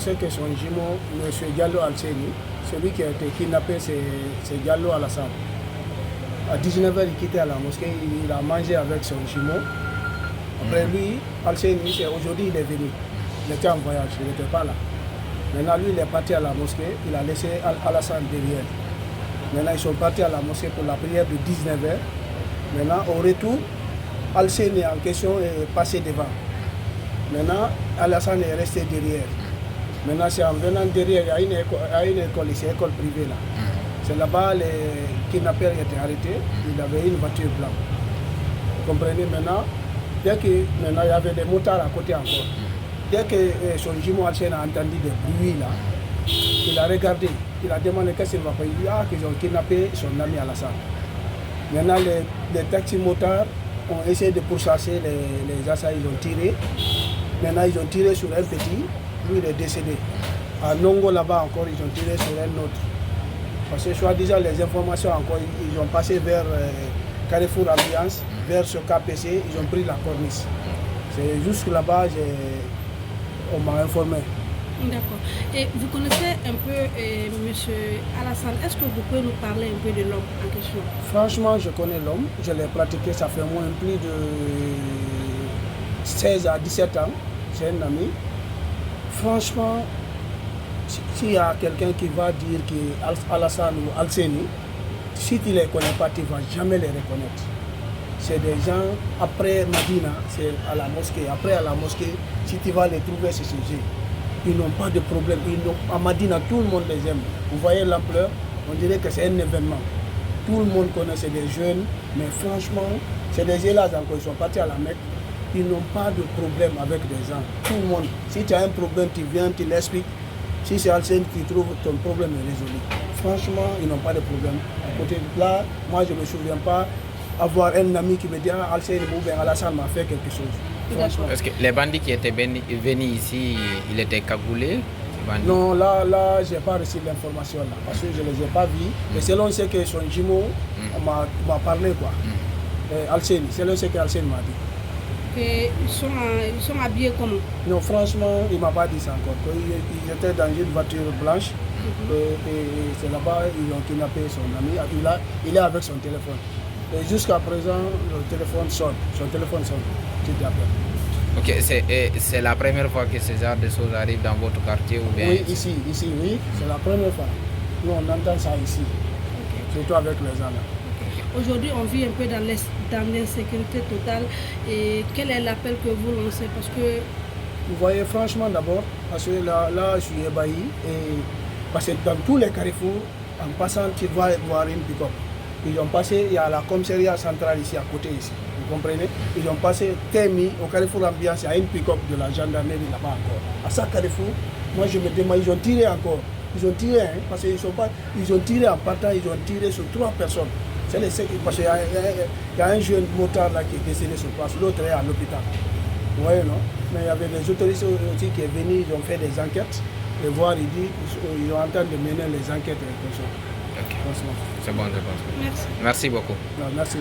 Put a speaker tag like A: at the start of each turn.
A: sait que son jumeau, M. Diallo Alceni, celui qui a été kidnappé, c'est Diallo Alassane. À 19h, il quittait la mosquée, il a mangé avec son jumeau. Après lui, Alceni, aujourd'hui, il est venu. Il était en voyage, il n'était pas là. Maintenant, lui, il est parti à la mosquée, il a laissé Alassane derrière. Maintenant, ils sont partis à la mosquée pour la prière de 19h. Maintenant, au retour, Alceni en question est passé devant. Maintenant, Alassane est resté derrière. Maintenant, c'est en venant derrière, il y a une école ici, école privée là. C'est là-bas, les kidnappeurs étaient arrêtés. Il avait une voiture blanche. Vous comprenez maintenant? Dès que maintenant, il y avait des motards à côté encore. Dès que son jumeau Alceni a entendu des bruits là, il a regardé. Il a demandé qu'est-ce qu'il va faire. Il dit qu'ils ont kidnappé son ami Alassane. Maintenant, les taxis-motards ont essayé de pourchasser les assaillants, ils ont tiré. Maintenant, ils ont tiré sur un petit, lui il est décédé. À Nongo, là-bas encore, ils ont tiré sur un autre. Parce que, soi-disant, les informations encore, ils ont passé vers Carrefour Alliance, vers ce KPC, ils ont pris la corniche. C'est jusque là-bas, on m'a informé.
B: D'accord. Et vous connaissez un peu M. Alassane. Est-ce que vous pouvez nous parler un peu de l'homme en question?
A: Franchement, je connais l'homme. Je l'ai pratiqué, ça fait moins plus de 16 à 17 ans. C'est un ami. Franchement, s'il y a quelqu'un qui va dire qu'Alassane ou Alceni, si tu ne les connais pas, tu ne vas jamais les reconnaître. C'est des gens, après Madina, c'est à la mosquée. Après à la mosquée, si tu vas les trouver, c'est chez eux. Ils n'ont pas de problème. À Madina, tout le monde les aime. Vous voyez l'ampleur, on dirait que c'est un événement. Tout le monde connaît, c'est des jeunes, mais franchement, c'est des élèves encore. Ils sont partis à la Mecque. Ils n'ont pas de problème avec des gens. Tout le monde. Si tu as un problème, tu viens, tu l'expliques. Si c'est Alceni qui trouve, ton problème est résolu. Franchement, ils n'ont pas de problème. À côté de là, moi, je ne me souviens pas avoir un ami qui me dit Alceni ou bien Alassane m'a fait quelque chose.
C: Est-ce que les bandits qui étaient venus ici, ils étaient cagoulés?
A: Non, là, je n'ai pas reçu l'information là, parce que je ne les ai pas vus. Et selon ce que son jumeau m'a parlé, quoi. Alceni, selon ce qu'Alceni m'a dit.
B: Et ils sont habillés comment?
A: Non, franchement, il ne m'a pas dit ça encore. Ils étaient dans une voiture blanche. Et c'est là-bas, ils ont kidnappé son ami. Il est avec son téléphone. Et jusqu'à présent, le téléphone sonne. Son téléphone sonne.
C: Ok, c'est la première fois que ce genre de choses arrivent dans votre quartier ou bien?
A: Oui, ici, oui, c'est la première fois. Nous, on entend ça ici, surtout avec les gens.
B: Aujourd'hui, on vit un peu dans l'insécurité totale. Et quel est l'appel que vous lancez? Parce que
A: vous voyez, franchement, d'abord, parce que là, je suis ébahi. Parce que dans tous les carrefours, en passant, tu vas voir une pick-up. Ils ont passé, il y a la commissariat centrale ici, à côté ici. Vous comprenez? Ils ont passé Termi, au carrefour Ambiance, il y a une pick-up de la gendarmerie là-bas encore. À ça, carrefour, moi je me demande, ils ont tiré encore. Ils ont tiré, hein, parce qu'ils ont tiré en partant, ils ont tiré sur 3 personnes. Parce qu'il y a un jeune motard là qui est décédé sur place, l'autre est à l'hôpital. Vous voyez, non? Mais il y avait des autorités aussi qui sont venus, ils ont fait des enquêtes. Et voir, ils ont en train de mener les enquêtes.
C: Ok. C'est bon, je pense.
B: merci.
C: Merci beaucoup.
A: Non, merci.